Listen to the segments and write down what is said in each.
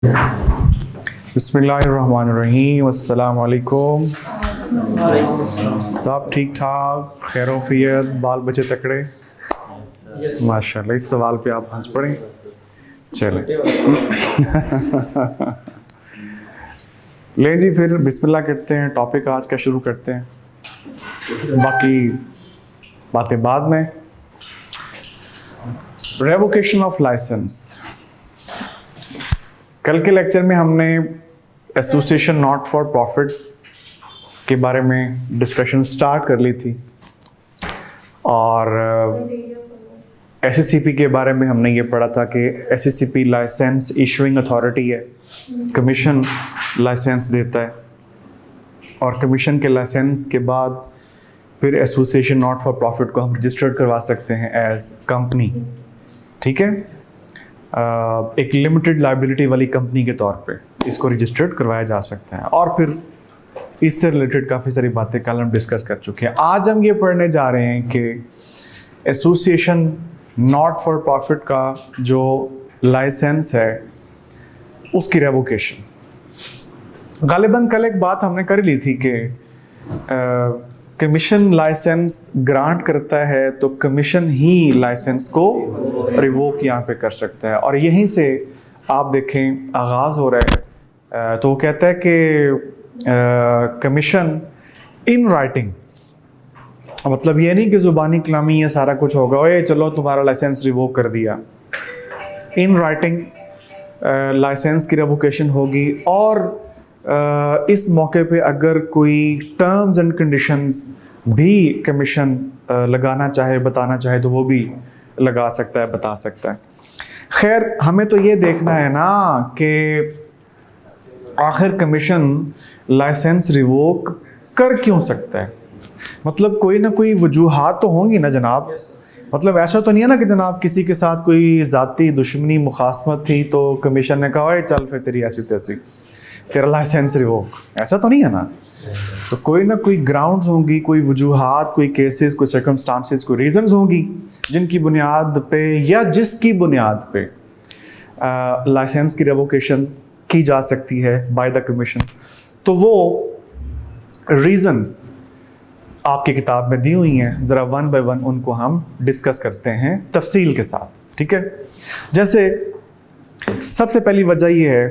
बिस्मिल्लाहिर्रहमानिर्रहीम, अस्सलामु अलैकुम। सब ठीक ठाक, खैरोफियत, बाल बच्चे तकड़े? माशाल्लाह। इस सवाल पे आप हंस पड़े। चलें ले जी, फिर बिस्मिल्लाह करते हैं, टॉपिक आज का शुरू करते हैं, बाकी बातें बाद में। Revocation of licence. कल के लेक्चर में हमने एसोसिएशन नॉट फॉर प्रॉफिट के बारे में डिस्कशन स्टार्ट कर ली थी, और एससीसीपी के बारे में हमने ये पढ़ा था कि एससीसीपी लाइसेंस इशूइंग अथॉरिटी है, कमीशन लाइसेंस देता है, और कमीशन के लाइसेंस के बाद फिर एसोसिएशन नॉट फॉर प्रॉफिट को हम रजिस्टर्ड करवा सकते हैं एज कंपनी। ठीक है, एक लिमिटेड लायबिलिटी वाली कंपनी के तौर पे इसको रजिस्टर्ड करवाया जा सकता है, और फिर इससे रिलेटेड काफ़ी सारी बातें कल हम डिस्कस कर चुके हैं। आज हम ये पढ़ने जा रहे हैं कि एसोसिएशन नॉट फॉर प्रॉफिट का जो लाइसेंस है उसकी रेवोकेशन। गालिबन कल एक बात हमने कर ली थी कि कमीशन लाइसेंस ग्रांट करता है तो कमीशन ही लाइसेंस को रिवोक यहाँ पे कर सकता है, और यहीं से आप देखें आगाज़ हो रहा है। तो वो कहता है कि कमीशन इन राइटिंग, मतलब ये नहीं कि ज़ुबानी कलामी ये सारा कुछ होगा, ओए चलो तुम्हारा लाइसेंस रिवोक कर दिया। इन राइटिंग लाइसेंस की रेवोकेशन होगी, और इस मौके पे अगर कोई टर्म्स एंड कंडीशंस भी कमीशन लगाना चाहे, बताना चाहे, तो वो भी लगा सकता है, बता सकता है। खैर, हमें तो ये देखना है ना कि आखिर कमीशन लाइसेंस रिवोक कर क्यों सकता है। मतलब कोई ना कोई वजूहात तो होंगी ना जनाब। मतलब ऐसा तो नहीं है ना कि जनाब किसी के साथ कोई ज़ाती दुश्मनी मुखासमत थी तो कमीशन ने कहा ओए चल फिर तेरी ऐसी तैसी, तेरा लाइसेंस रिवोक, ऐसा तो नहीं है ना। तो कोई ना कोई ग्राउंड्स होंगी, कोई वजूहात, कोई केसेस, कोई सर्कमस्टांसेस, कोई रीजंस होंगी जिनकी बुनियाद पे या जिसकी बुनियाद पे लाइसेंस की रेवोकेशन की जा सकती है बाय द कमीशन। तो वो रीजंस आपकी किताब में दी हुई हैं, ज़रा वन बाय वन उनको हम डिस्कस करते हैं तफसील के साथ। ठीक है, जैसे सबसे पहली वजह ये है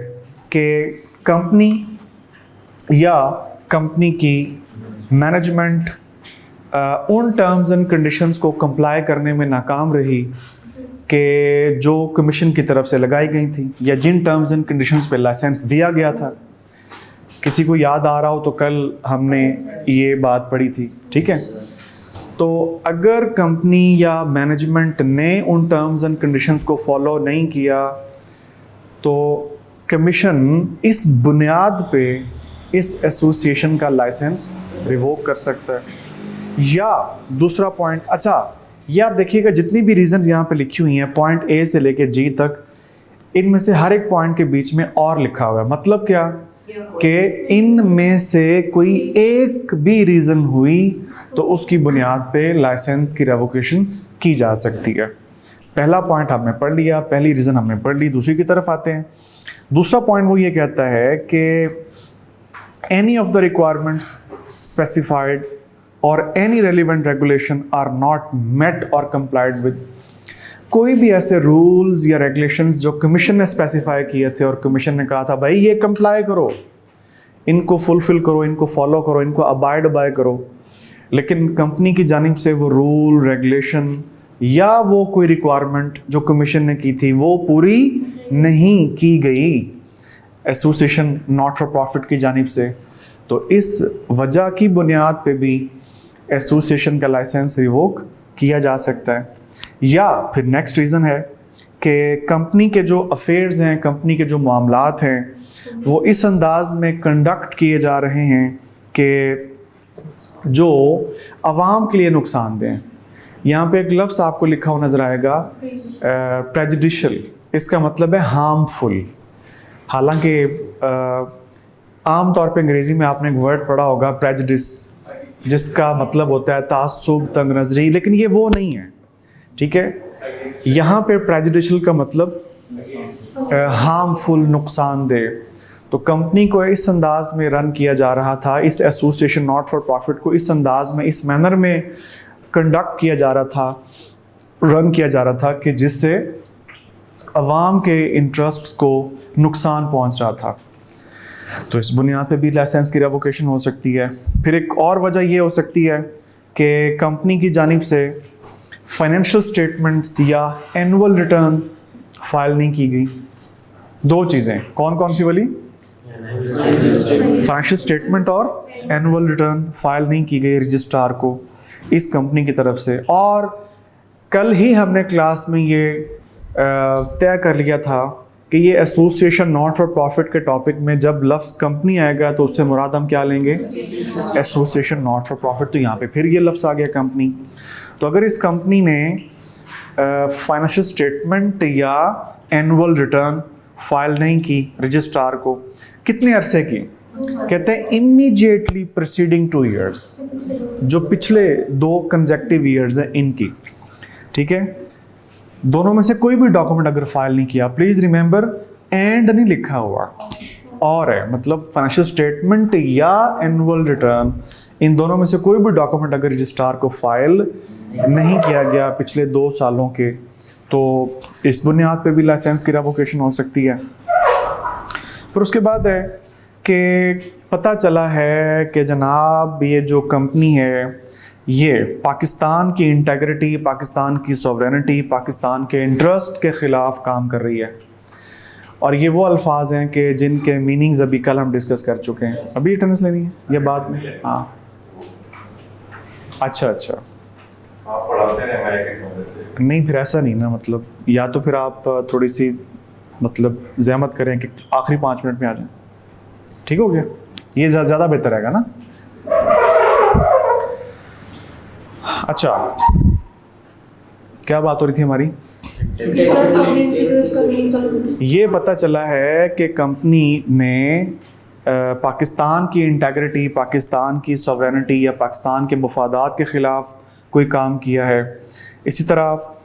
कि कंपनी या कंपनी की मैनेजमेंट उन टर्म्स एंड कंडीशंस को कंप्लाई करने में नाकाम रही कि जो कमीशन की तरफ से लगाई गई थी, या जिन टर्म्स एंड कंडीशंस पे लाइसेंस दिया गया था। किसी को याद आ रहा हो तो कल हमने ये बात पढ़ी थी। ठीक है, तो अगर कंपनी या मैनेजमेंट ने उन टर्म्स एंड कंडीशंस को फॉलो नहीं किया तो कमीशन इस बुनियाद पे इस एसोसिएशन का लाइसेंस रिवोक कर सकता है। या दूसरा पॉइंट, अच्छा ये आप देखिएगा जितनी भी रीजंस यहाँ पे लिखी हुई हैं पॉइंट ए से लेके जी तक, इनमें से हर एक पॉइंट के बीच में और लिखा हुआ है। मतलब क्या कि इनमें से कोई एक भी रीजन हुई तो उसकी बुनियाद पे लाइसेंस की रेवोकेशन की जा सकती है। पहला पॉइंट हमने पढ़ लिया, पहली रीजन हमने पढ़ ली। दूसरी की तरफ आते हैं। दूसरा पॉइंट वो ये कहता है कि any of the requirements specified or any relevant regulation are not met or complied with. कोई भी ऐसे रूल्स या रेगुलेशंस जो कमीशन ने स्पेसिफाई किए थे और कमीशन ने कहा था भाई ये कंप्लाई करो, इनको फुलफिल करो, इनको फॉलो करो, इनको अबाइड बाय करो, लेकिन कंपनी की जानिब से वो रूल रेगुलेशन या वो कोई रिक्वायरमेंट जो कमीशन ने की थी वो पूरी नहीं की गई एसोसिएशन नॉट फॉर प्रॉफिट की जानिब से, तो इस वजह की बुनियाद पे भी एसोसिएशन का लाइसेंस रिवोक किया जा सकता है। या फिर नेक्स्ट रीज़न है कि कंपनी के जो अफेयर्स हैं, कंपनी के जो मामलात हैं, वो इस अंदाज में कंडक्ट किए जा रहे हैं कि जो आवाम के लिए नुकसानदेह हैं। यहाँ पे एक लफ्ज़ आपको लिखा हुआ नज़र आएगा प्रेजुडिशियल, इसका मतलब है हार्मफुल। हालांकि आम तौर पे अंग्रेज़ी में आपने एक वर्ड पढ़ा होगा प्रेजुडिस, जिसका मतलब होता है तासुब, तंग नज़री, लेकिन ये वो नहीं है। ठीक है, यहाँ पे प्रेजुडिशियल का मतलब हार्मफुल, नुकसानदेह। तो कंपनी को इस अंदाज में रन किया जा रहा था, इस एसोसिएशन नॉट फॉर प्रॉफिट को इस अंदाज में, इस मैनर में कंडक्ट किया जा रहा था, रन किया जा रहा था कि जिससे अवाम के इंटरेस्ट्स को नुकसान पहुंच रहा था। तो इस बुनियाद पे भी लाइसेंस की रेवोकेशन हो सकती है। फिर एक और वजह ये हो सकती है कि कंपनी की जानिब से फाइनेंशियल स्टेटमेंट्स या एनुअल रिटर्न फाइल नहीं की गई। दो चीज़ें कौन कौन सी वाली? फाइनेंशियल स्टेटमेंट और एनुअल रिटर्न फाइल नहीं की गई रजिस्ट्रार को इस कंपनी की तरफ से। और कल ही हमने क्लास में ये तय कर लिया था कि ये एसोसिएशन नॉट फॉर प्रॉफिट के टॉपिक में जब लफ्ज़ कंपनी आएगा तो उससे मुराद हम क्या लेंगे? Association not for profit. तो यहाँ पे फिर ये लफ्ज़ आ गया कंपनी। तो अगर इस कंपनी ने फाइनेंशियल स्टेटमेंट या एनुअल रिटर्न फाइल नहीं की रजिस्ट्रार को, कितने अरसे की? कहते हैं इमीडिएटली प्रीसीडिंग 2 ईयर्स, जो पिछले 2 कंसेक्टिव ईयर्स हैं इनकी। ठीक है, दोनों में से कोई भी डॉक्यूमेंट अगर फाइल नहीं किया, प्लीज रिमेंबर एंड नहीं लिखा हुआ और है, मतलब फाइनेंशियल स्टेटमेंट या एनुअल रिटर्न, इन दोनों में से कोई भी डॉक्यूमेंट अगर रजिस्ट्रार को फाइल नहीं किया गया पिछले 2 सालों के, तो इस बुनियाद पे भी लाइसेंस की रेवोकेशन हो सकती है। फिर उसके बाद है कि पता चला है कि जनाब ये जो कंपनी है ये पाकिस्तान की इंटेग्रिटी, पाकिस्तान की सॉवरेनिटी, पाकिस्तान के इंटरेस्ट के ख़िलाफ़ काम कर रही है। और ये वो अल्फाज हैं कि जिनके मीनिंग्स अभी कल हम डिस्कस कर चुके हैं। अभी अटेंडेंस लेनी है या बाद में? हाँ, अच्छा आप पढ़ाते हैं हमारे नहीं, फिर ऐसा नहीं ना, मतलब या तो फिर आप थोड़ी सी मतलब ज़हमत करें कि आखिरी 5 मिनट में आ जाएं। ठीक हो गया? ये ज़्यादा बेहतर रहेगा ना। अच्छा, क्या बात हो रही थी हमारी? ये पता चला है कि कंपनी ने पाकिस्तान की इंटेग्रिटी, पाकिस्तान की सॉवरेनिटी या पाकिस्तान के मुफादात के ख़िलाफ़ कोई काम किया है। इसी तरह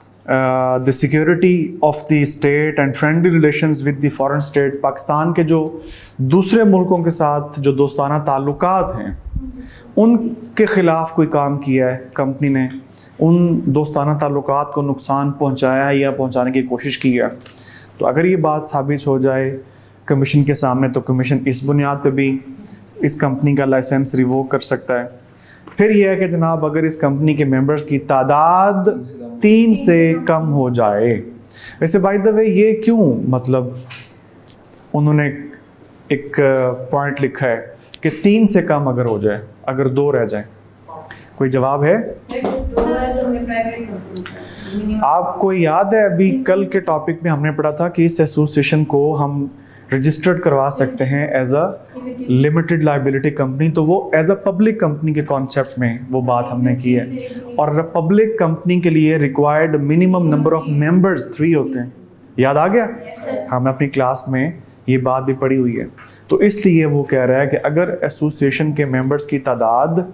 the security of the state and friendly relations with the foreign state, Pakistan के जो दूसरे मुल्कों के साथ जो दोस्ताना ताल्लुकात हैं उनके ख़िलाफ़ कोई काम किया है कंपनी ने, उन दोस्ताना ताल्लुकात को नुकसान पहुंचाया है या पहुंचाने की कोशिश की है। तो अगर ये बात साबित हो जाए कमीशन के सामने, तो कमीशन इस बुनियाद पे भी इस कंपनी का लाइसेंस रिवोक कर सकता है। फिर यह है कि जनाब अगर इस कंपनी के मेंबर्स की तादाद 3 से कम हो जाए। वैसे बाय द वे ये क्यों, मतलब उन्होंने एक पॉइंट लिखा है कि 3 से कम अगर हो जाए, अगर 2 रह जाए, कोई जवाब है? आपको याद है अभी कल के टॉपिक में हमने पढ़ा था कि इस एसोसिएशन को हम रजिस्टर्ड करवा सकते हैं as a limited liability company. तो वो एज अ पब्लिक कंपनी के कॉन्सेप्ट में वो बात हमने की है। और पब्लिक कंपनी के लिए required minimum number of members 3 होते हैं। याद आ गया? हमने अपनी क्लास में ये बात भी पढ़ी हुई है। तो इसलिए वो कह रहा है कि अगर एसोसिएशन के मेंबर्स की तादाद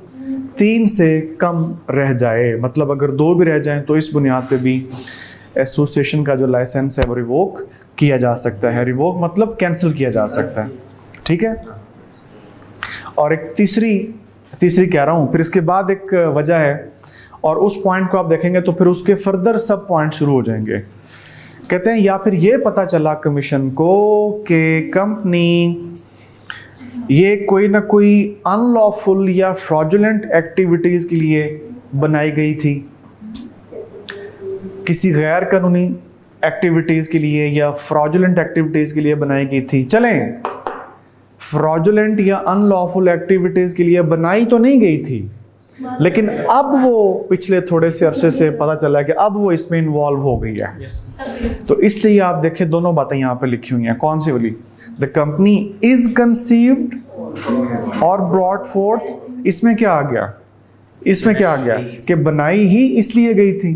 3 से कम रह जाए, मतलब अगर 2 भी रह जाएं, तो इस बुनियाद पे भी एसोसिएशन का जो लाइसेंस है वो रिवोक किया जा सकता है। रिवोक मतलब कैंसिल किया जा सकता है। ठीक है। और एक तीसरी कह रहा हूँ, फिर इसके बाद एक वजह है, और उस पॉइंट को आप देखेंगे तो फिर उसके फर्दर सब पॉइंट शुरू हो जाएंगे। कहते हैं या फिर ये पता चला कमीशन को कि कंपनी ये कोई ना कोई अनलॉफुल या फ्रॉडुलेंट एक्टिविटीज़ के लिए बनाई गई थी, किसी गैर कानूनी एक्टिविटीज़ के लिए या फ्रॉडुलेंट एक्टिविटीज़ के लिए बनाई गई थी। चलें, फ्रॉडुलेंट या अनलॉफुल एक्टिविटीज़ के लिए बनाई तो नहीं गई थी, लेकिन अब वो पिछले थोड़े से अरसे से पता चला कि अब वो इसमें इन्वॉल्व हो गई है। तो इसलिए आप देखें दोनों बातें यहाँ पे लिखी हुई हैं। कौन सी वाली? द कंपनी इज कंसीव्ड और ब्रॉट फोर्थ। इसमें क्या आ गया? इसमें क्या आ गया कि बनाई ही इसलिए गई थी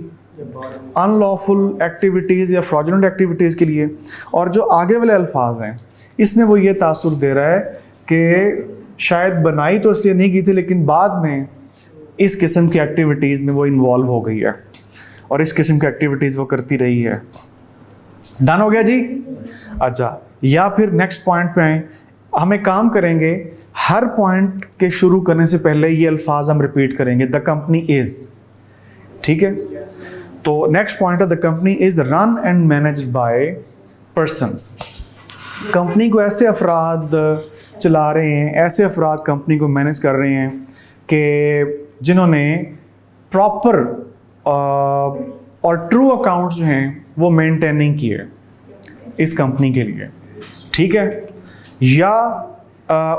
अनलॉफुल एक्टिविटीज या फ्रॉडुलेंट एक्टिविटीज के लिए। और जो आगे वाले अल्फाज हैं इसमें वो ये तासुर दे रहा है कि शायद बनाई तो इसलिए नहीं की थी, लेकिन बाद में इस किस्म की एक्टिविटीज़ में वो इन्वॉल्व हो गई है और इस किस्म की एक्टिविटीज़ वो करती रही है। डन हो गया जी? अच्छा, या फिर नेक्स्ट पॉइंट पे आए, हम एक काम करेंगे, हर पॉइंट के शुरू करने से पहले ये अल्फाज हम रिपीट करेंगे, द कंपनी इज, ठीक है? तो नेक्स्ट पॉइंट है the company is run and managed by persons. Company को ऐसे अफराद चला रहे हैं, ऐसे अफराद कंपनी को मैनेज कर रहे हैं कि जिन्होंने प्रॉपर और ट्रू अकाउंट्स जो हैं वो मेंटेन नहीं किए इस कंपनी के लिए, ठीक है? या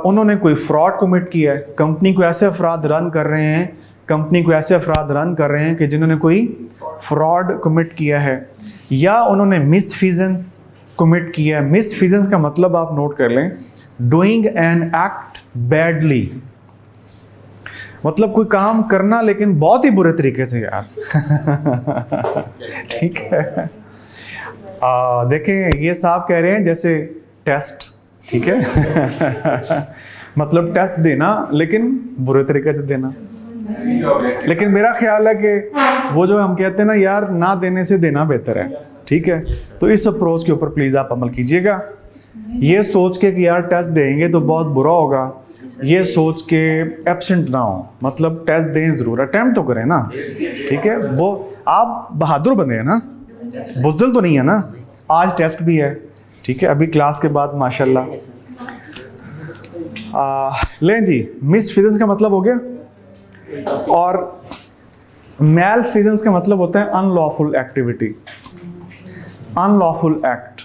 उन्होंने कोई फ्रॉड कमिट किया है, कंपनी को ऐसे अफराद रन कर रहे हैं, कंपनी को ऐसे अफराद रन कर रहे हैं कि जिन्होंने कोई फ्रॉड कमिट किया है, या उन्होंने मिसफीजेंस कमिट किया है। मिसफीजेंस का मतलब आप नोट कर लें, डूइंग एन एक्ट बैडली, मतलब कोई काम करना लेकिन बहुत ही बुरे तरीके से यार। ठीक है? देखें, ये साहब कह रहे हैं जैसे टेस्ट, ठीक है? मतलब टेस्ट देना लेकिन बुरे तरीके से देना। लेकिन मेरा ख्याल है कि वो जो हम कहते हैं ना यार, ना देने से देना बेहतर है, ठीक है? तो इस अप्रोच के ऊपर प्लीज़ आप अमल कीजिएगा। ये सोच के कि यार टेस्ट देंगे तो बहुत बुरा होगा, ये सोच के एब्सेंट ना हो, मतलब टेस्ट दें ज़रूर, अटैम्प्ट तो करें ना, ठीक है? वो आप बहादुर बने हैं ना, बुज़दिल तो नहीं है ना। आज टेस्ट भी है, ठीक है? अभी क्लास के बाद माशाल्लाह। लें जी, मिसफीजेंस का मतलब हो गया, और मैलफीजेंस का मतलब होता है अनलॉफुल एक्टिविटी, अनलॉफुल एक्ट।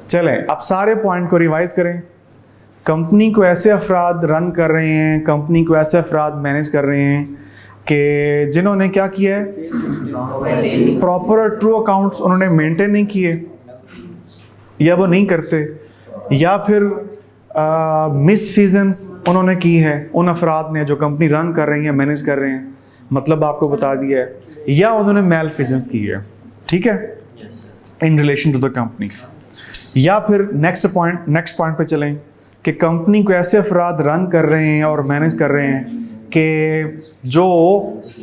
चलें, अब सारे पॉइंट को रिवाइज करें। कंपनी को ऐसे अफराद रन कर रहे हैं, कंपनी को ऐसे अफराद मैनेज कर रहे हैं कि जिन्होंने क्या किया है, प्रॉपर और ट्रू अकाउंट्स उन्होंने मेंटेन नहीं किए, या वो नहीं करते, या फिर मिसफीजेंस उन्होंने की है उन अफराद ने जो कंपनी रन कर रही हैं, मैनेज कर रहे हैं, मतलब आपको बता दिया है, या उन्होंने मैलफीजेंस की है, ठीक है, in relation to the company. या फिर नेक्स्ट पॉइंट पे चलें कि कंपनी को ऐसे अफराद रन कर रहे हैं और मैनेज कर रहे हैं कि जो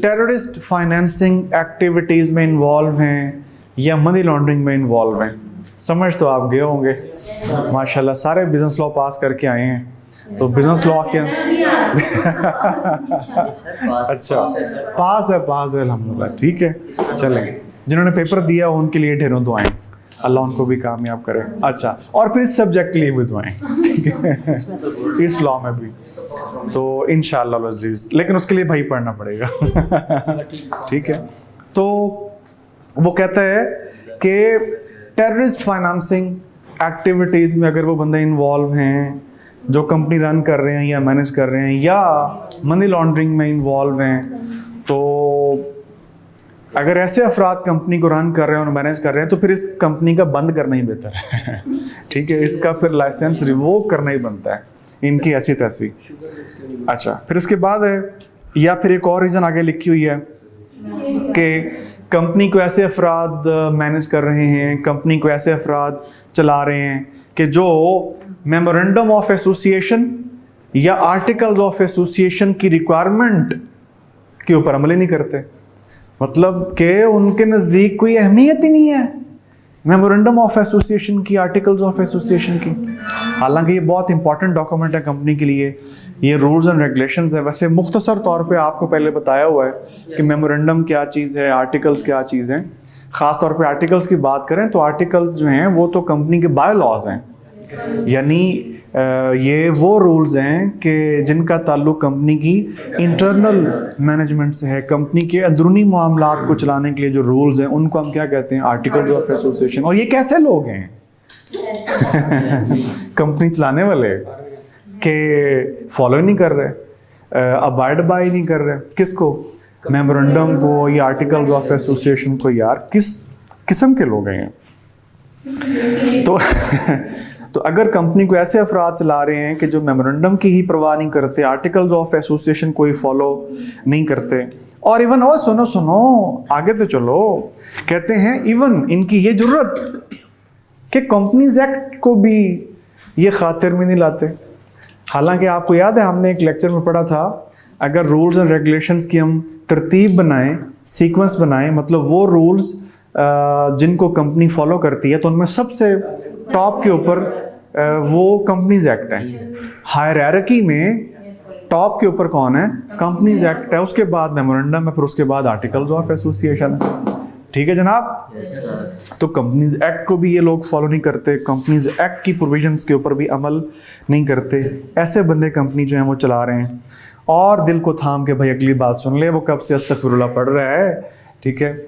टेररिस्ट फाइनेंसिंग एक्टिविटीज़ में इन्वॉल्व हैं या मनी लॉन्ड्रिंग में इन्वॉल्व हैं। समझ तो आप गए होंगे माशाल्लाह, सारे बिजनेस लॉ पास करके आए हैं, तो बिजनेस लॉ के अच्छा पास है अल्हम्दुलिल्लाह, ठीक है? चलें, जिन्होंने पेपर दिया उनके लिए ढेरों दुआएं, अल्लाह उनको भी कामयाब करे। अच्छा, और फिर इस सब्जेक्ट के लिए भी दुआएं, ठीक है? इस लॉ में भी, तो इंशाअल्लाह अज़ीज़, लेकिन उसके लिए भाई पढ़ना पड़ेगा। ठीक है? तो वो कहता है कि टेररिस्ट फाइनेंसिंग एक्टिविटीज़ में अगर वो बंदे इन्वॉल्व हैं जो कंपनी रन कर रहे हैं या मैनेज कर रहे हैं, या मनी लॉन्ड्रिंग में इन्वॉल्व हैं, तो अगर ऐसे अफराद कंपनी को रन कर रहे हैं और मैनेज कर रहे हैं तो फिर इस कंपनी का बंद करना ही बेहतर है। ठीक है? इसका फिर लाइसेंस रिवोक करना ही बनता है, इनकी ऐसी तैसी। अच्छा, फिर इसके बाद है, या फिर एक और रीज़न आगे लिखी हुई है कि कंपनी को ऐसे अफराद मैनेज कर रहे हैं, कंपनी को ऐसे अफराद चला रहे हैं कि जो मेमोरेंडम ऑफ एसोसिएशन या आर्टिकल्स ऑफ एसोसिएशन की रिक्वायरमेंट के ऊपर अमल ही नहीं करते, मतलब कि उनके नज़दीक कोई अहमियत ही नहीं है मेमोरेंडम ऑफ एसोसिएशन की, आर्टिकल्स ऑफ एसोसिएशन की। हालांकि ये बहुत इंपॉर्टेंट डॉक्यूमेंट है कंपनी के लिए, ये रूल्स एंड रेगुलेशंस है। वैसे मुख्तसर तौर पे आपको पहले बताया हुआ है कि मेमोरेंडम क्या चीज़ है, आर्टिकल्स क्या चीज़ हैं। ख़ास तौर पे आर्टिकल्स की बात करें तो आर्टिकल्स जो हैं वो तो कंपनी के बाय लॉज हैं, यानी ये वो रूल्स हैं कि जिनका ताल्लुक कंपनी की इंटरनल मैनेजमेंट से है, कंपनी के अंदरूनी मामलात को चलाने के लिए जो रूल्स हैं उनको हम क्या कहते हैं, आर्टिकल्स ऑफ एसोसिएशन। और ये कैसे लोग हैं कंपनी चलाने वाले के फॉलो नहीं कर रहे, अबाइड बाय नहीं कर रहे, किसको, मेमोरेंडम को या आर्टिकल्स ऑफ एसोसिएशन को। यार किस किस्म के लोग हैं? तो अगर कंपनी को ऐसे अफराद चला रहे हैं कि जो मेमोरेंडम की ही परवाह नहीं करते, आर्टिकल्स ऑफ एसोसिएशन कोई फॉलो नहीं करते, और इवन और सुनो आगे तो चलो, कहते हैं इवन इनकी ये जरूरत कि कंपनीज एक्ट को भी ये खातिर में नहीं लाते। हालांकि आपको याद है हमने एक लेक्चर में पढ़ा था, अगर रूल्स एंड रेगुलेशंस की हम तरतीब बनाएं, सीक्वेंस बनाएं, मतलब वो रूल्स जिनको कंपनी फॉलो करती है, तो उनमें सबसे टॉप के ऊपर वो कंपनीज एक्ट है। हायरार्की में टॉप के ऊपर कौन है? कंपनीज एक्ट है, उसके बाद मेमोरेंडम है, फिर उसके बाद आर्टिकल्स ऑफ एसोसिएशन है। ठीक है जनाब? तो कंपनीज एक्ट को भी ये लोग फॉलो नहीं करते, कंपनीज एक्ट की प्रोविजंस के ऊपर भी अमल नहीं करते। ऐसे बंदे कंपनी जो है वो चला रहे हैं, और दिल को थाम के भाई अगली बात सुन ले, वो कब से अस्तगफिरुल्लाह पढ़ रहा है। ठीक है,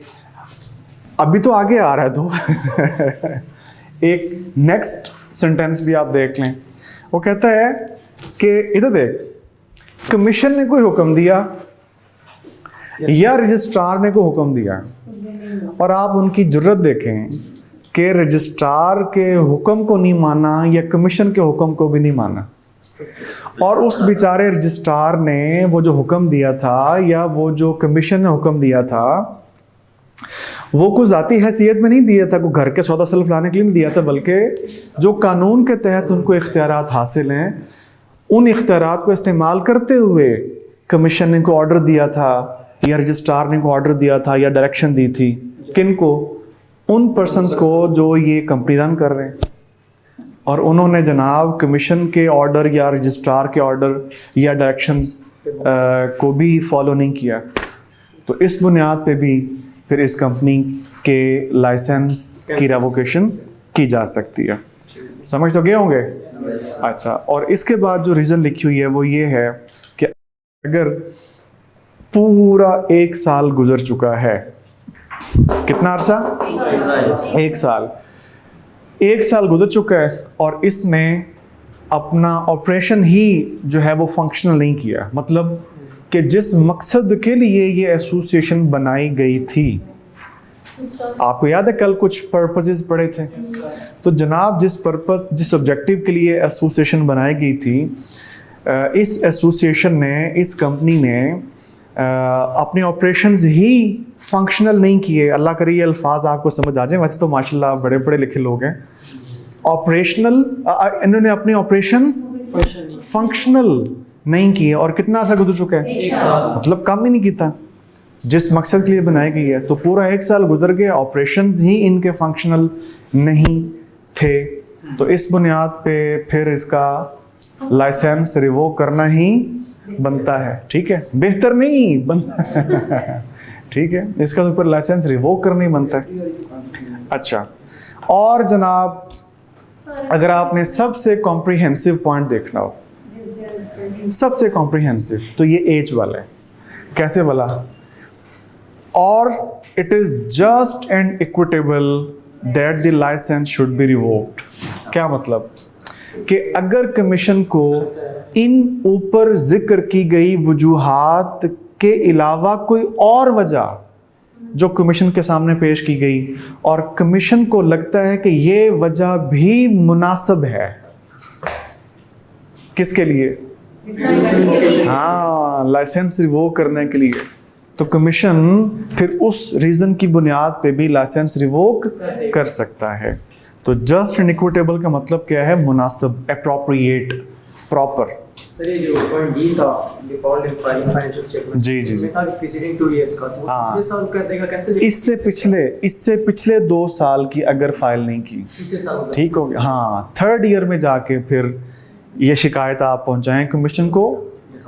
अभी तो आगे आ रहा है तो एक नेक्स्ट सेंटेंस भी आप देख लें। वो कहता है कि इधर देख, कमीशन ने कोई हुक्म दिया या रजिस्ट्रार ने कोई हुक्म दिया, और आप उनकी जुर्रत देखें कि रजिस्ट्रार के हुक्म को नहीं माना या कमीशन के हुक्म को भी नहीं माना, और उस बेचारे रजिस्ट्रार ने वो जो हुक्म दिया था या वो जो कमीशन ने हुक्म दिया था, वो कुछ ज़ाती हैसियत में नहीं दिया था, को घर के सौदा सल्फ लाने के लिए नहीं दिया था, बल्कि जो कानून के तहत उनको इख्तियारात हासिल हैं, उन इख्तियारात को इस्तेमाल करते हुए कमीशन ने को ऑर्डर दिया था या रजिस्ट्रार ने को ऑर्डर दिया था या डायरेक्शन दी थी। किनको? उन पर्सन्स को जो ये कंपनी रन कर रहे हैं, और उन्होंने जनाब कमीशन के ऑर्डर या रजिस्ट्रार के ऑर्डर या डायरेक्शंस को भी फॉलो नहीं किया। तो इस बुनियाद पे भी फिर इस कंपनी के लाइसेंस की रेवोकेशन की जा सकती है। समझ तो गए होंगे? अच्छा, और इसके बाद जो रीज़न लिखी हुई है वो ये है कि अगर पूरा 1 साल गुजर चुका है, कितना अरसा? 1 साल। 1 साल गुजर चुका है और इसमें अपना ऑपरेशन ही जो है वो फंक्शनल नहीं किया, मतलब कि जिस मकसद के लिए ये एसोसिएशन बनाई गई थी। आपको याद है कल कुछ पर्पसेस पढ़े थे? तो जनाब जिस ऑब्जेक्टिव के लिए एसोसिएशन बनाई गई थी, इस एसोसिएशन ने, इस कंपनी ने अपने ऑपरेशंस ही फंक्शनल नहीं किए। अल्लाह करे ये अल्फाज आपको समझ आ जाए, वैसे तो माशाल्लाह बड़े बड़े लिखे लोग हैं। ऑपरेशनल, इन्होंने अपने ऑपरेशंस फंक्शनल नहीं किए, और कितना ऐसा गुजर चुका है? 1 साल। मतलब कम ही नहीं किया जिस मकसद के लिए बनाई गई है। तो पूरा 1 साल गुजर गया, ऑपरेशंस ही इनके फंक्शनल नहीं थे। तो इस बुनियाद पे फिर इसका लाइसेंस रिवोक करना ही बनता है। ठीक है, बेहतर नहीं बनता ठीक है, इसका तो ऊपर लाइसेंस रिवोक करना ही बनता है। अच्छा, और जनाब अगर आपने सबसे कॉम्प्रिहेंसिव पॉइंट देखना हो, सबसे कॉम्प्रिहेंसिव, तो ये एज वाला है। कैसे वाला? और it is just and equitable that the licence should be revoked. क्या मतलब? कि अगर कमीशन को इन ऊपर जिक्र की गई वजूहात के अलावा कोई और वजह जो कमीशन के सामने पेश की गई, और कमीशन को लगता है कि ये वजह भी मुनासिब है, किसके लिए? हाँ, लाइसेंस रिवोक करने के लिए, तो कमीशन फिर उस रीज़न की बुनियाद पे भी लाइसेंस रिवोक कर सकता है। तो जस्ट एंड इक्विटेबल का मतलब क्या है? मुनासिब, एप्रोप्रिएट, प्रॉपर। सर ये जो पॉइंट डी था, default in filing financial statement, जी जी जी, था प्रीसीडिंग 2 इयर्स का, तो हाँ। पिछले साल कर देगा कैंसिल, इससे पिछले 2 साल की अगर फाइल नहीं की, पिछले साल ठीक हो गया। हाँ, 3rd ईयर में जाके फिर ये शिकायत आप पहुंचाएं कमीशन को,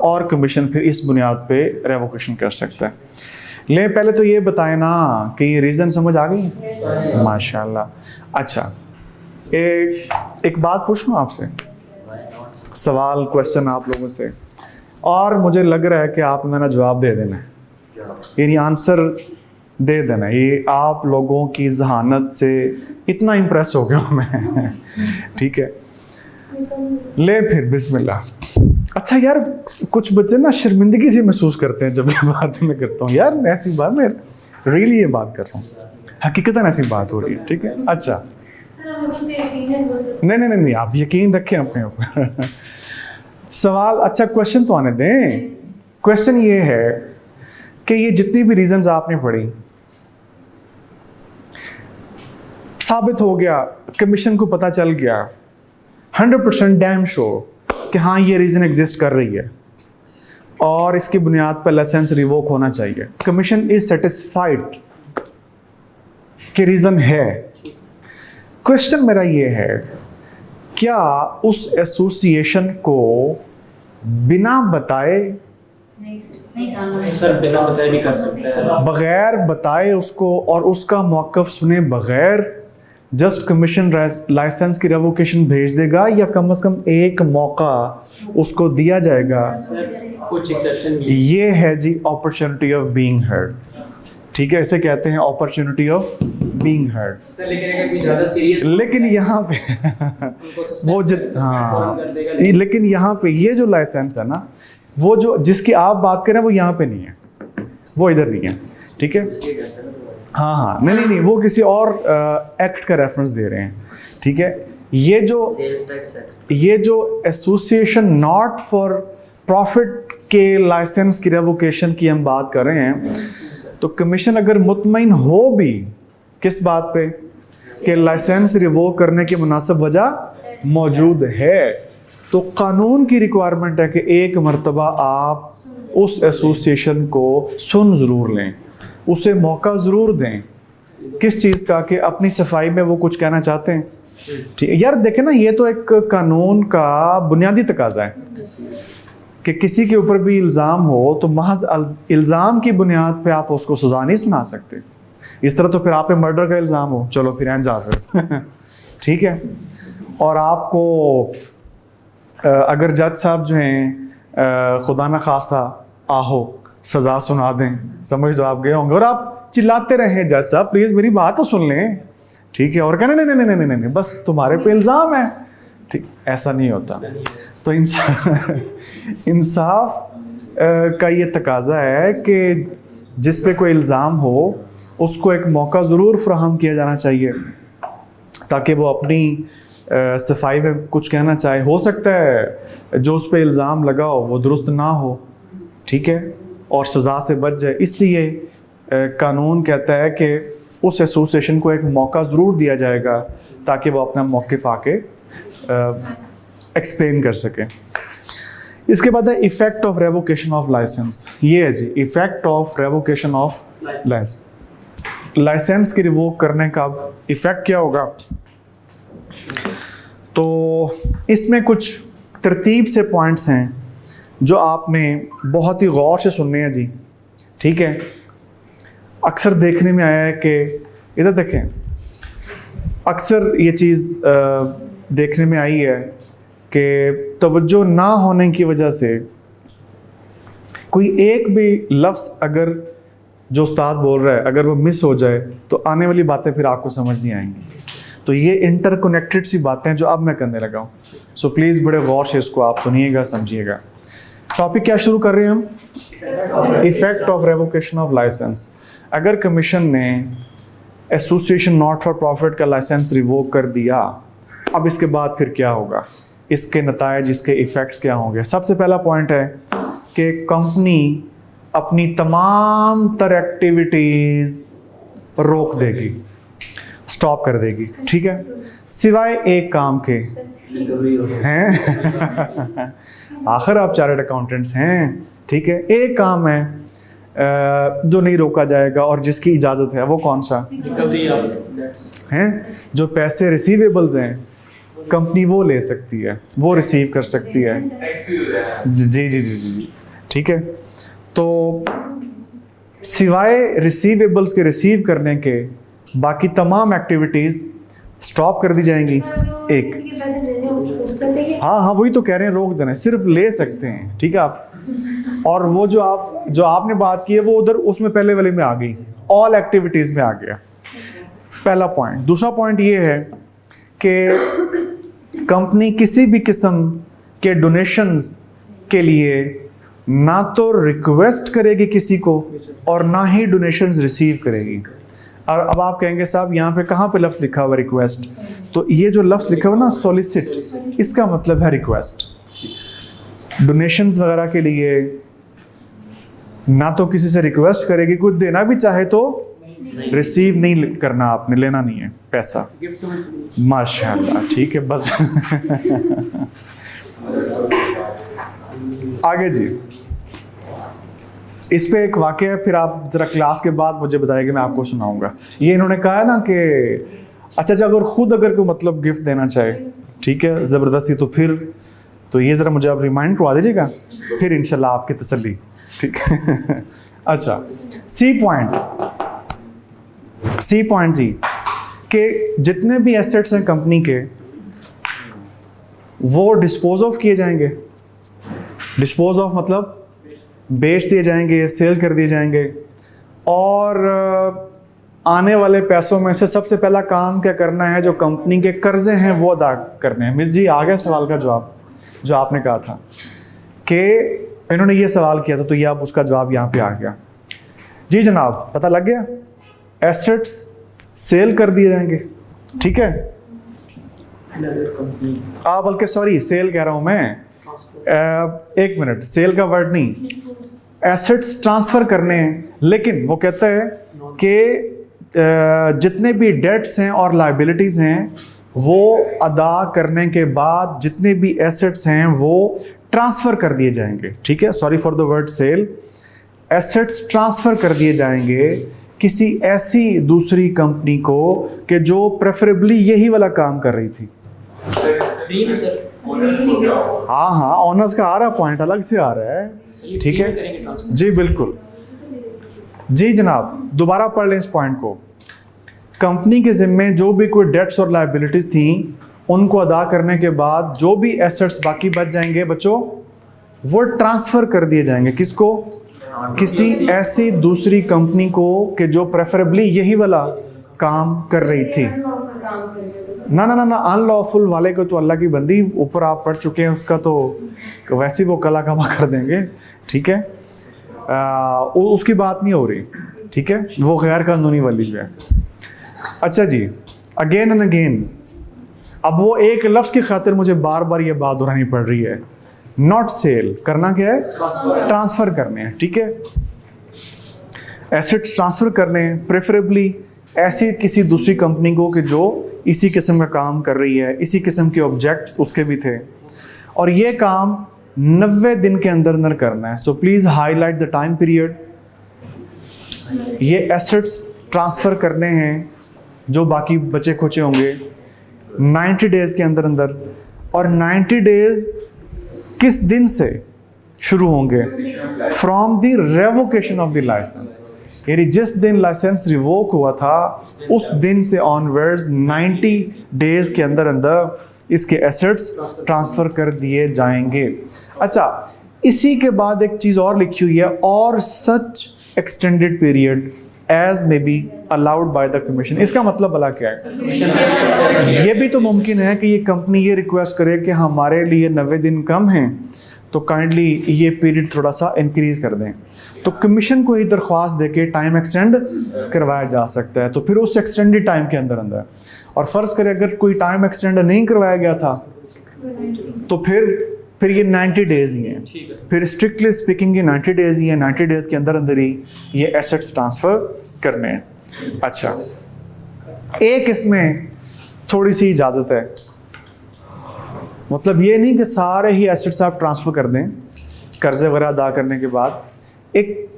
और कमीशन फिर इस बुनियाद पे रेवोकेशन कर सकता है। ले पहले तो ये बताएं ना कि ये रीज़न समझ आ गई? माशाल्लाह। अच्छा, एक बात पूछ लूँ आपसे, सवाल, क्वेश्चन आप लोगों से, और मुझे लग रहा है कि आप मेरा जवाब दे देना, यानी आंसर दे देना। ये आप लोगों की जहानत से इतना इम्प्रेस हो गया मैं ठीक है, ले फिर बिस्मिल्लाह। अच्छा यार, कुछ बच्चे ना शर्मिंदगी से महसूस करते हैं जब ये बात मैं करता हूँ। यार ऐसी बात, मैं रियली ये बात कर रहा हूँ, हकीकतन ऐसी बात हो रही है। ठीक है, अच्छा, नहीं, आप यकीन रखें अपने ऊपर सवाल, अच्छा क्वेश्चन तो आने दें। क्वेश्चन ये है कि ये जितनी भी रीजंस आपने पढ़ी, साबित हो गया, कमीशन को पता चल गया 100% डैम श्योर कि हाँ ये रीजन एग्जिस्ट कर रही है, और इसकी बुनियाद पर लाइसेंस रिवोक होना चाहिए। कमीशन इज सेटिस्फाइड कि रीज़न है। क्वेश्चन मेरा ये है, क्या उस एसोसिएशन को बिना बताए, सर बिना बताए भी कर सकते हैं। बगैर बताए उसको और उसका मौक़िफ़ सुने बगैर जस्ट कमीशन लाइसेंस की रेवोकेशन भेज देगा, या कम से कम एक मौका उसको दिया जाएगा? कुछ एक्सेप्शन ये है जी अपॉर्चुनिटी ऑफ बीइंग हर्ड। ठीक है, इसे कहते हैं opportunity of being heard. Sir लेकिन अगर कोई ज़्यादा सीरियस लेकिन यहाँ पे वो लेकिन यहाँ पे ये जो लाइसेंस है ना, वो जो जिसकी आप बात करें वो यहाँ पे नहीं है, वो इधर नहीं है। ठीक है, हाँ, नहीं, वो किसी और एक्ट का रेफरेंस दे रहे हैं। ठीक है, ये जो एसोसिएशन नॉट फॉर प्रॉफिट के लाइसेंस की रेवोकेशन की हम बात कर रहे हैं, तो कमीशन अगर मुतमईन हो भी किस बात पे कि लाइसेंस रिवोक करने की मुनासिब वजह मौजूद है, तो कानून की रिक्वायरमेंट है कि एक मर्तबा आप उस एसोसिएशन को सुन ज़रूर लें, उसे मौका ज़रूर दें। किस चीज़ का? कि अपनी सफाई में वो कुछ कहना चाहते हैं। ठीक है यार, देखें ना, ये तो एक कानून का बुनियादी तकाजा है कि किसी के ऊपर भी इल्ज़ाम हो तो महज इल्ज़ाम की बुनियाद पे आप उसको सज़ा नहीं सुना सकते। इस तरह तो फिर आप पे मर्डर का इल्ज़ाम हो, चलो फिर जा फिर ठीक है, और आपको अगर जज साहब जो हैं खुदा न खास्ता आहो सज़ा सुना दें, समझ तो आप गए होंगे, और आप चिल्लाते रहें जज साहब प्लीज़ मेरी बात तो सुन लें। ठीक है, और कहने नहीं, बस तुम्हारे पे इल्ज़ाम है। ठीक, ऐसा नहीं होता। तो इंसाफ का ये तकाजा है कि जिस पे कोई इल्ज़ाम हो उसको एक मौका ज़रूर फराहम किया जाना चाहिए ताकि वो अपनी सफाई में कुछ कहना चाहे। हो सकता है जो उस पे इल्ज़ाम लगा हो वो दुरुस्त ना हो, ठीक है, और सज़ा से बच जाए। इसलिए कानून कहता है कि उस एसोसिएशन को एक मौका ज़रूर दिया जाएगा ताकि वो अपना मौक़िफ़ आके एक्सप्लेन कर सके। इसके बाद है effect of revocation of license. ये है जी effect of revocation of license. License की रिवोक करने का इफ़ेक्ट क्या होगा? तो इसमें कुछ तरतीब से पॉइंट्स हैं जो आपने बहुत ही गौर से सुनने हैं जी। ठीक है, अक्सर देखने में आया है कि इधर देखें, अक्सर ये चीज़ देखने में आई है कि तवज्जो ना होने की वजह से कोई एक भी लफ्ज़ अगर जो उस्ताद बोल रहा है अगर वो मिस हो जाए तो आने वाली बातें फिर आपको समझ नहीं आएंगी। तो ये इंटरकनेक्टेड सी बातें जो अब मैं करने लगा हूँ, सो प्लीज़ बड़े गौर से इसको आप सुनिएगा, समझिएगा। टॉपिक क्या शुरू कर रहे हैं हम? Effect of revocation of licence. अगर कमीशन ने एसोसिएशन नॉट फॉर प्रॉफिट का लाइसेंस रिवोक कर दिया, अब इसके बाद फिर क्या होगा, इसके नतायज, इसके इफ़ेक्ट्स क्या होंगे? सबसे पहला पॉइंट है कि कंपनी अपनी तमाम तर एक्टिविटीज़ रोक देगी, स्टॉप कर देगी। ठीक है, सिवाय एक काम के हैं आखिर आप चार्टर्ड अकाउंटेंट्स हैं, ठीक है, एक काम है जो नहीं रोका जाएगा और जिसकी इजाज़त है। वो कौन सा है? जो पैसे रिसीवेबल्स हैं कंपनी वो ले सकती है, वो रिसीव कर सकती है। जी, ठीक है। तो सिवाय रिसीवेबल्स के रिसीव करने के बाकी तमाम एक्टिविटीज़ स्टॉप कर दी जाएंगी। एक हाँ वही तो कह रहे हैं, रोक देना, सिर्फ ले सकते हैं। ठीक है आप, और वो जो आपने बात की है वो उधर उसमें पहले वाले में आ गई, ऑल एक्टिविटीज़ में आ गया, पहला पॉइंट। दूसरा पॉइंट ये है कि कंपनी किसी भी किस्म के डोनेशंस के लिए ना तो रिक्वेस्ट करेगी किसी को और ना ही डोनेशंस रिसीव करेगी। और अब आप कहेंगे साहब यहाँ पे कहाँ पे लफ्ज़ लिखा हुआ रिक्वेस्ट? तो ये जो लफ्ज़ लिखा हुआ ना सोलिसिट, इसका मतलब है रिक्वेस्ट। डोनेशंस वगैरह के लिए ना तो किसी से रिक्वेस्ट करेगी, कुछ देना भी चाहे तो रिसीव नहीं करना, आपने लेना नहीं है पैसा। माशाल्लाह, ठीक है बस आगे जी। इस पे एक वाकया है, फिर आप ज़रा क्लास के बाद मुझे बताइए, मैं आपको सुनाऊंगा। ये इन्होंने कहा है ना कि अच्छा अगर खुद अगर कोई मतलब गिफ्ट देना चाहे, ठीक है, ज़बरदस्ती, तो फिर तो ये ज़रा मुझे आप रिमाइंड करवा दीजिएगा, फिर इंशाल्लाह आपकी तसल्ली, ठीक है। अच्छा, सी पॉइंट जी, कि जितने भी एसेट्स हैं कंपनी के वो डिस्पोज ऑफ किए जाएंगे। डिस्पोज ऑफ मतलब बेच दिए जाएंगे, सेल कर दिए जाएंगे, और आने वाले पैसों में से सबसे पहला काम क्या करना है, जो कंपनी के कर्जे हैं वो अदा करने हैं। मिस जी आ गया सवाल का जवाब जो आपने कहा था, कि इन्होंने ये सवाल किया था, तो ये अब उसका जवाब यहाँ पे आ गया। जी जनाब, पता लग गया, एसेट्स सेल कर दिए जाएंगे, ठीक है। बल्कि सॉरी, सेल कह रहा हूं मैं, एक मिनट, सेल का वर्ड नहीं, एसेट्स ट्रांसफर करने हैं। लेकिन वो कहता है कि जितने भी डेट्स हैं और लायबिलिटीज हैं वो अदा करने के बाद जितने भी एसेट्स हैं वो ट्रांसफर कर दिए जाएंगे, ठीक है। Sorry for the word sale. Assets transfer कर दिए जाएंगे किसी ऐसी दूसरी कंपनी को कि जो प्रेफरेबली यही वाला काम कर रही थी। हाँ, ऑनर्स का आ रहा पॉइंट, अलग से आ रहा है, ठीक है जी, बिल्कुल जी जनाब। दोबारा पढ़ लें इस पॉइंट को। कंपनी के जिम्मे जो भी कोई डेट्स और लायबिलिटीज थी उनको अदा करने के बाद जो भी एसेट्स बाकी बच जाएंगे बच्चों, वो ट्रांसफर कर दिए जाएंगे। किसको? किसी ऐसी दूसरी कंपनी को कि जो प्रेफरेबली यही वाला काम कर रही थी। ना ना ना ना, अनलॉफुल वाले को तो अल्लाह की बंदी, ऊपर आप पढ़ चुके हैं उसका, तो वैसे वो कला कमा कर देंगे, ठीक है। उसकी बात नहीं हो रही, ठीक है, वो गैर कानूनी वाली जो है। अच्छा जी, अगेन एंड अगेन, अब वो एक लफ्ज़ की खातिर मुझे बार बार ये बात दोहरानी पड़ रही है। नॉट सेल, करना क्या है? ट्रांसफर करने हैं, ठीक है। एसेट्स ट्रांसफर करने हैं, प्रेफरेबली ऐसी किसी दूसरी कंपनी को कि जो इसी किस्म का काम कर रही है, इसी किस्म के ऑब्जेक्ट्स उसके भी थे, और ये काम 90 दिन के अंदर अंदर करना है। So please highlight the time period. ये एसेट्स ट्रांसफर करने हैं जो बाकी बचे खुचे होंगे 90 डेज के अंदर अंदर, और 90 डेज किस दिन से शुरू होंगे? From the revocation of the licence, यानी जिस दिन लाइसेंस रिवोक हुआ था उस दिन से ऑनवर्ड्स 90 डेज के अंदर अंदर इसके एसेट्स ट्रांसफर कर दिए जाएंगे। अच्छा, इसी के बाद एक चीज और लिखी हुई है, और such extended period as may be allowed by the commission. इसका मतलब भला क्या है? ये भी तो मुमकिन है कि ये कंपनी ये रिक्वेस्ट करे कि हमारे लिए 90 दिन कम हैं, तो काइंडली ये पीरियड थोड़ा सा इंक्रीज कर दें, तो कमीशन को ही दरख्वास्त देके टाइम एक्सटेंड करवाया जा सकता है। तो फिर उस एक्सटेंडेड टाइम के अंदर अंदर, और फर्ज करें अगर कोई टाइम एक्सटेंड नहीं करवाया गया था तो फिर ये 90 डेज ही हैं, फिर स्ट्रिक्टली स्पीकिंग ये 90 डेज ही है। 90 डेज के अंदर अंदर ही ये एसेट्स ट्रांसफर करने हैं। अच्छा, एक इसमें थोड़ी सी इजाज़त है, मतलब ये नहीं कि सारे ही एसेट्स आप ट्रांसफर कर दें कर्जे वगैरह अदा करने के बाद। एक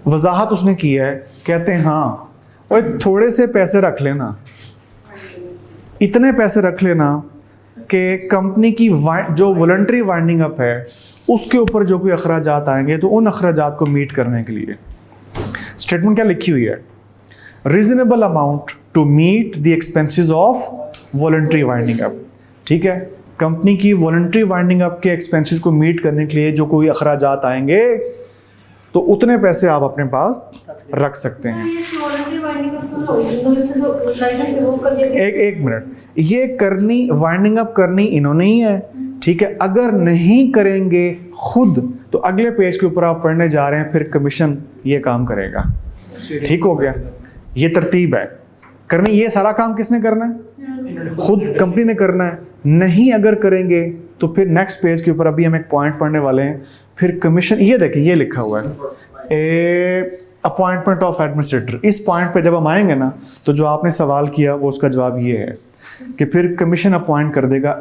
वजाहत उसने की है, कहते हैं हाँ, और थोड़े से पैसे रख लेना, इतने पैसे रख लेना कि कंपनी की जो वॉलंटरी वाइंडिंग अप है उसके ऊपर जो कोई अखराजात आएंगे तो उन अखराजात को मीट करने के लिए। स्टेटमेंट क्या लिखी हुई है? Reasonable amount to meet the expenses of voluntary winding up, ठीक है। कंपनी की वॉलंटरी वाइंडिंग अप के एक्सपेंसेस को मीट करने के लिए जो कोई अखराजात आएंगे तो उतने पैसे आप अपने पास रख सकते हैं। एक मिनट, ये करनी, वाइंडिंग अप करनी इन्होंने ही है, ठीक है। अगर नहीं करेंगे खुद तो अगले पेज के ऊपर आप पढ़ने जा रहे हैं, फिर कमीशन ये काम करेगा, ठीक हो गया। ये तरतीब है करनी। ये सारा काम किसने करना है? खुद कंपनी ने करना है। नहीं अगर करेंगे तो फिर नेक्स्ट पेज के ऊपर अभी हम एक पॉइंट पढ़ने वाले हैं, फिर कमीशन। ये देखिए, ये लिखा हुआ है अपॉइंटमेंट ऑफ एडमिनिस्ट्रेटर। इस पॉइंट पे जब हम आएंगे ना, तो जो आपने सवाल किया वो उसका जवाब ये है कि फिर कमीशन अपॉइंट कर देगा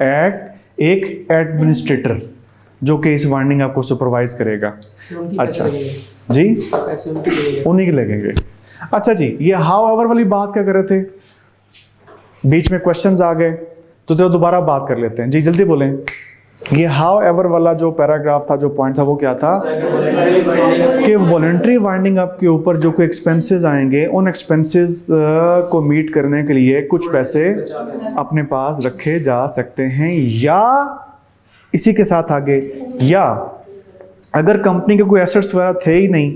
एक एडमिनिस्ट्रेटर जो कि इस वाइंडिंग अप को सुपरवाइज करेगा। अच्छा, जी पैसे उनके लिए उन्हीं के लगेंगे। अच्छा जी, ये हाउ एवर वाली बात क्या कर रहे थे? बीच में क्वेश्चंस आ गए तो दोबारा बात कर लेते हैं जी, जल्दी बोलें। ये हाउ एवर वाला जो पैराग्राफ था, जो पॉइंट था, वो क्या था कि वॉलंटरी वाइंडिंग अप के ऊपर जो कोई एक्सपेंसेस आएंगे, उन एक्सपेंसेस को मीट करने के लिए कुछ पैसे अपने पास रखे जा सकते हैं, या इसी के साथ आगे, या अगर कंपनी के कोई एसेट्स वगैरह थे ही नहीं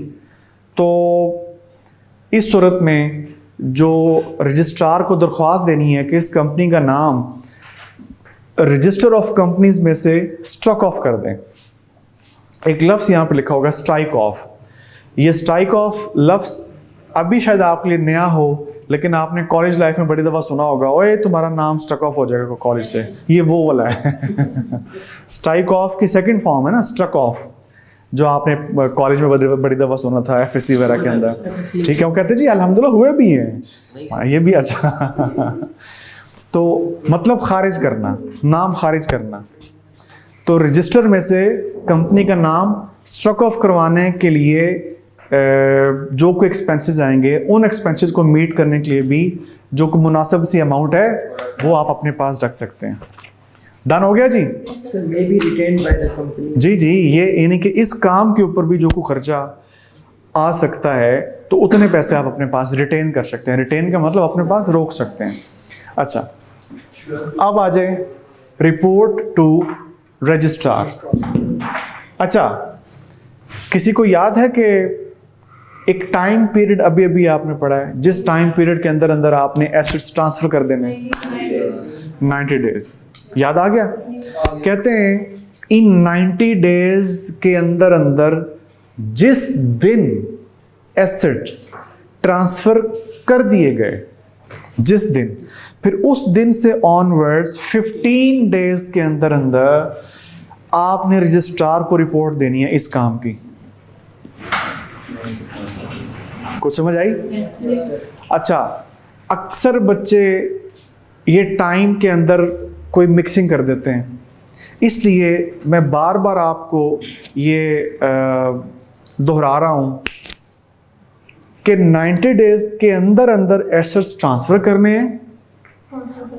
तो इस सूरत में जो रजिस्ट्रार को दरख्वास्त देनी है कि इस कंपनी का नाम रजिस्टर ऑफ कंपनीज में से स्ट्रक ऑफ कर दें। एक लफ्ज़ यहाँ पे लिखा होगा स्ट्राइक ऑफ। ये स्ट्राइक ऑफ लफ्ज़ अभी शायद आपके लिए नया हो, लेकिन आपने कॉलेज लाइफ में बड़ी दफ़ा सुना होगा, ओए तुम्हारा नाम स्ट्रक ऑफ हो जाएगा कॉलेज से। ये वो वाला है स्ट्राइक ऑफ की सेकंड फॉर्म है ना, स्ट्रक ऑफ, जो आपने कॉलेज में बड़ी दफ़ा सुना था एफएससी वगैरह के अंदर। ठीक है, वो कहते हैं जी अल्हम्दुलिल्लाह हुए भी हैं। हाँ, ये भी अच्छा तो मतलब खारिज करना, नाम खारिज करना। तो रजिस्टर में से कंपनी का नाम स्ट्रक ऑफ करवाने के लिए जो कोई एक्सपेंसेस आएंगे, उन एक्सपेंसेस को मीट करने के लिए भी जो कोई मुनासिब सी अमाउंट है वो आप अपने पास रख सकते हैं। डन हो गया जी? May be retained by the company. जी जी, ये यानी कि इस काम के ऊपर भी जो कोई खर्चा आ सकता है तो उतने पैसे आप अपने पास रिटेन कर सकते हैं। रिटेन का मतलब अपने पास रोक सकते हैं। अच्छा, अब आ जाए रिपोर्ट टू रजिस्ट्रार। अच्छा, किसी को याद है कि एक टाइम पीरियड अभी अभी आपने पढ़ा है, जिस टाइम पीरियड के अंदर अंदर आपने एसेट्स ट्रांसफर कर देने, 90 डेज। याद आ गया? कहते हैं इन 90 डेज के अंदर अंदर जिस दिन एसेट्स ट्रांसफर कर दिए गए, जिस दिन, फिर उस दिन से ऑनवर्ड्स 15 डेज के अंदर अंदर आपने रजिस्ट्रार को रिपोर्ट देनी है इस काम की। कुछ समझ आई? अच्छा, अक्सर बच्चे ये टाइम के अंदर कोई मिक्सिंग कर देते हैं, इसलिए मैं बार बार आपको ये दोहरा रहा हूं कि 90 डेज के अंदर अंदर एसेट्स ट्रांसफर करने हैं,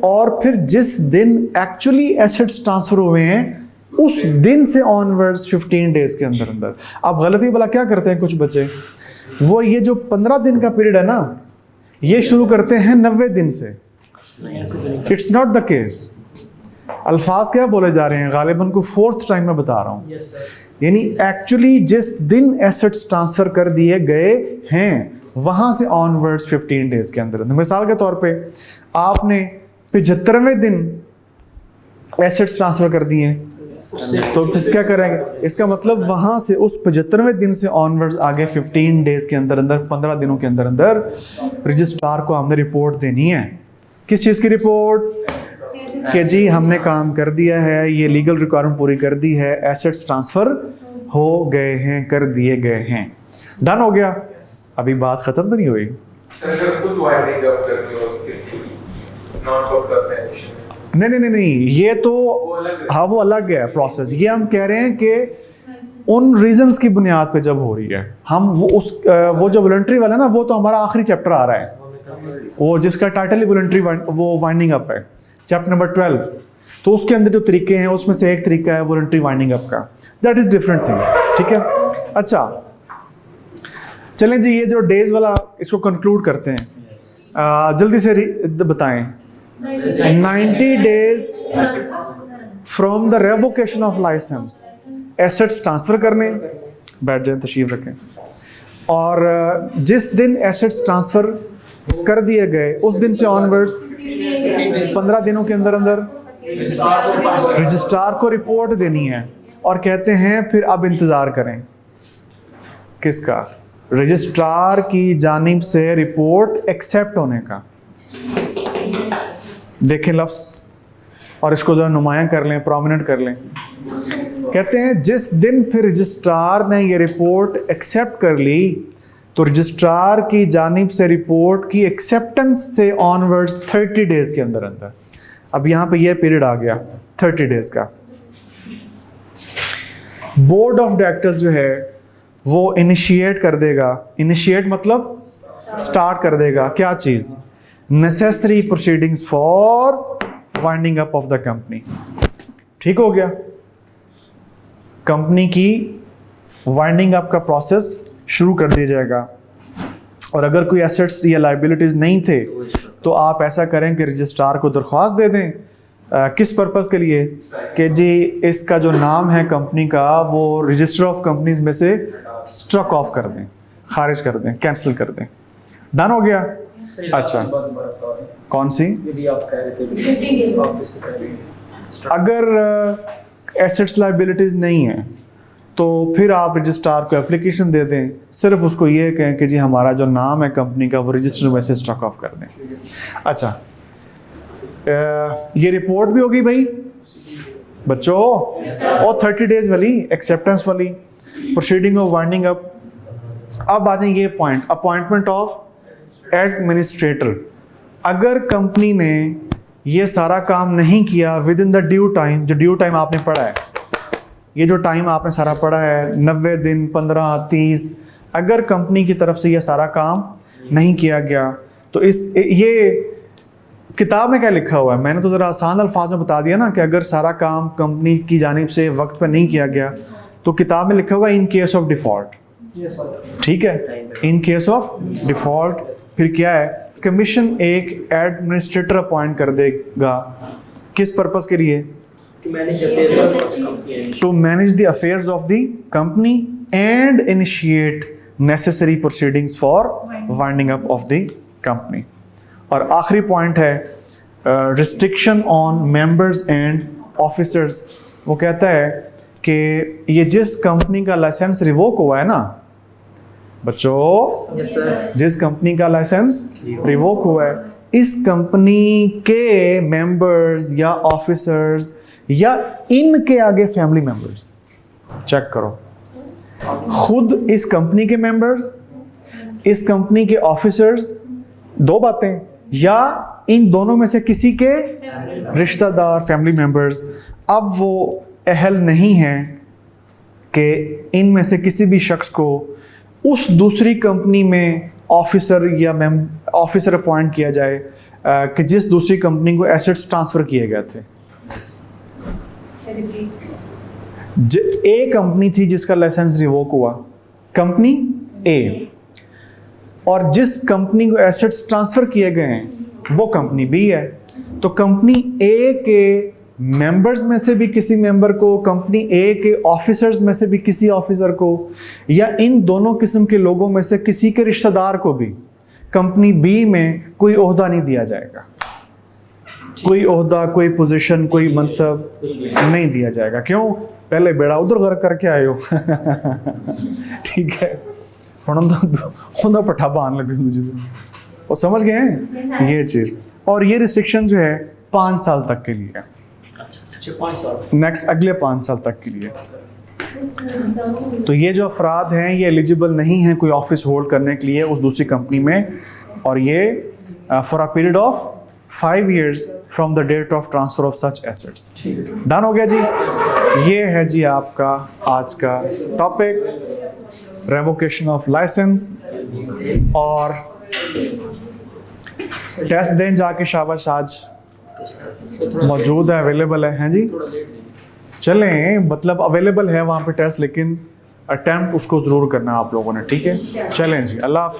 और फिर जिस दिन एक्चुअली एसेट्स ट्रांसफर हुए हैं उस दिन से ऑनवर्ड्स 15 डेज के अंदर अंदर। अब गलती वाला क्या करते हैं कुछ बच्चे, वो ये जो 15 दिन का पीरियड है ना, ये शुरू करते हैं 90 दिन से। It's not the case. अल्फाज क्या बोले जा रहे हैं, गालिबन को फोर्थ टाइम में बता रहा हूं। यानी एक्चुअली जिस दिन एसेट्स ट्रांसफर कर दिए गए हैं वहां से ऑनवर्ड्स 15 डेज के अंदर। मिसाल के तौर पे आपने 75वें दिन एसेट्स ट्रांसफर कर दिए, तो फिर क्या करेंगे, इसका मतलब वहां से उस 75वें दिन से ऑनवर्ड्स आगे 15 डेज के अंदर अंदर, 15 दिनों के अंदर अंदर रजिस्ट्रार को हमने रिपोर्ट देनी है। किस चीज़ की रिपोर्ट? कि जी हमने काम कर दिया है, ये लीगल रिक्वायरमेंट पूरी कर दी है, एसेट्स ट्रांसफर हो गए हैं, कर दिए गए हैं। डन हो गया? अभी बात खत्म तो नहीं हुई। नहीं, ये तो हाँ वो अलग है प्रोसेस। ये हम कह रहे हैं कि उन रीजंस की बुनियाद पे जब हो रही है, हम वो जो वॉलंटरी वाला ना, वो तो हमारा आखिरी चैप्टर आ रहा है, वो जिसका टाइटल ही वॉलंटरी वो वाइंडिंग अप है, चैप्टर नंबर 12। तो उसके अंदर जो तरीके हैं उसमें से एक तरीका है वॉलंटरी वाइंडिंग अप का। That is different thing. ठीक है, अच्छा चलें जी, ये जो डेज वाला इसको कंक्लूड करते हैं। जल्दी से बताएं। 90 days from the revocation of licence, assets transfer करने, बैठ जाए तशरीफ रखें, और जिस दिन एसेट्स ट्रांसफर कर दिए गए उस दिन से ऑनवर्ड्स 15 दिनों के अंदर अंदर रजिस्ट्रार को रिपोर्ट देनी है। और कहते हैं फिर अब इंतजार करें किसका? रजिस्ट्रार की जानिब से रिपोर्ट एक्सेप्ट होने का। देखें लफ्ज़, और इसको जरा नुमायां कर लें, प्रोमिनेंट कर लें। कहते हैं जिस दिन फिर रजिस्ट्रार ने ये रिपोर्ट एक्सेप्ट कर ली, तो रजिस्ट्रार की जानिब से रिपोर्ट की एक्सेप्टेंस से ऑनवर्ड्स 30 डेज के अंदर अंदर। अब यहाँ पे ये पीरियड आ गया 30 डेज का। बोर्ड ऑफ डायरेक्टर्स जो है वो इनिशिएट कर देगा। इनिशिएट मतलब स्टार्ट कर देगा क्या चीज? Necessary proceedings for winding up of the company. ठीक हो गया? कंपनी की वाइंडिंग अप का प्रोसेस शुरू कर दिया जाएगा। और अगर कोई एसेट्स या लाइबिलिटीज नहीं थे तो आप ऐसा करें कि रजिस्ट्रार को दरख्वास्त दे दें। किस पर्पस के लिए? कि जी इसका जो नाम है कंपनी का वो रजिस्टर ऑफ कंपनीज में से स्ट्रक ऑफ कर दें, खारिज कर दें, कैंसिल कर दें। डन हो गया? अच्छा, कौन सी? यदि आप कह रहे थे आप किसको कह रहे हैं? अगर एसेट्स लाइबिलिटीज नहीं है तो फिर आप रजिस्ट्रार को एप्लीकेशन दे दें, सिर्फ उसको ये कहें कि जी हमारा जो नाम है कंपनी का वो रजिस्टर में से स्ट्रक ऑफ कर दें। अच्छा, ये रिपोर्ट भी होगी भाई बच्चों, और 30 डेज वाली एक्सेप्टेंस वाली प्रोसीडिंग ऑफ वाइंडिंग अप। अब आ जाए ये पॉइंट, अपॉइंटमेंट ऑफ एडमिनिस्ट्रेटर। अगर कंपनी ने ये सारा काम नहीं किया with in the due time, जो ड्यू टाइम आपने पढ़ा है, ये जो टाइम आपने सारा पढ़ा है 90 दिन, 15, 30, अगर कंपनी की तरफ से ये सारा काम नहीं किया गया तो ये किताब में क्या लिखा हुआ है? मैंने तो ज़रा आसान अल्फाज में बता दिया ना कि अगर सारा काम कंपनी की जानिब से वक्त पर नहीं किया गया तो किताब में लिखा हुआ है इन केस ऑफ डिफ़ॉल्ट। ठीक है, इन केस ऑफ डिफ़ॉल्ट फिर क्या है? कमीशन एक एडमिनिस्ट्रेटर अपॉइंट कर देगा। किस पर्पस के लिए? To manage the affairs of the company and initiate necessary proceedings for winding up of the company. और आखिरी पॉइंट है restriction on members and officers. वो कहता है कि ये जिस कंपनी का लाइसेंस रिवोक हुआ है ना बच्चों, जिस कंपनी का लाइसेंस रिवोक हुआ है, इस कंपनी के मेंबर्स या ऑफिसर्स या इनके आगे फैमिली मेंबर्स, चेक करो, खुद इस कंपनी के मेंबर्स, इस कंपनी के ऑफिसर्स, दो बातें, या इन दोनों में से किसी के रिश्तेदार, फैमिली मेंबर्स, अब वो अहल नहीं हैं कि इनमें से किसी भी शख्स को उस दूसरी कंपनी में ऑफिसर या ऑफिसर अपॉइंट किया जाए कि जिस दूसरी कंपनी को एसेट्स ट्रांसफर किए गए थे। ए कंपनी थी जिसका लाइसेंस रिवोक हुआ, कंपनी ए, और जिस कंपनी को एसेट्स ट्रांसफर किए गए हैं वो कंपनी बी है। तो कंपनी ए के मेंबर्स में से भी किसी मेंबर को, कंपनी ए के ऑफिसर्स में से भी किसी ऑफिसर को, या इन दोनों किस्म के लोगों में से किसी के रिश्तेदार को भी कंपनी बी में कोई ओहदा नहीं दिया जाएगा। कोई ओहदा, कोई पोजीशन, कोई मनसब नहीं दिया जाएगा। क्यों? पहले बेड़ा उधर गर्क करके आए हो। ठीक है, उन्होंने पट्ठा बांध लगे मुझे, और समझ गए हैं ये चीज। और ये रिस्ट्रिक्शन जो है 5 साल तक के लिए है, नेक्स्ट अगले 5 साल तक के लिए। तो ये जो अफराद हैं ये एलिजिबल नहीं हैं कोई ऑफिस होल्ड करने के लिए उस दूसरी कंपनी में, और ये for a period of 5 years from the date of transfer of such assets. Done हो गया जी? ये है जी आपका आज का टॉपिक, रेवोकेशन ऑफ लाइसेंस। और टेस्ट दें जाके, शाबाश, आज मौजूद है, अवेलेबल है, हैं जी? चलें, मतलब अवेलेबल है वहाँ पे टेस्ट, लेकिन अटेम्प्ट उसको ज़रूर करना है आप लोगों ने। ठीक है, चलें जी, अल्लाह हाफ़िज़।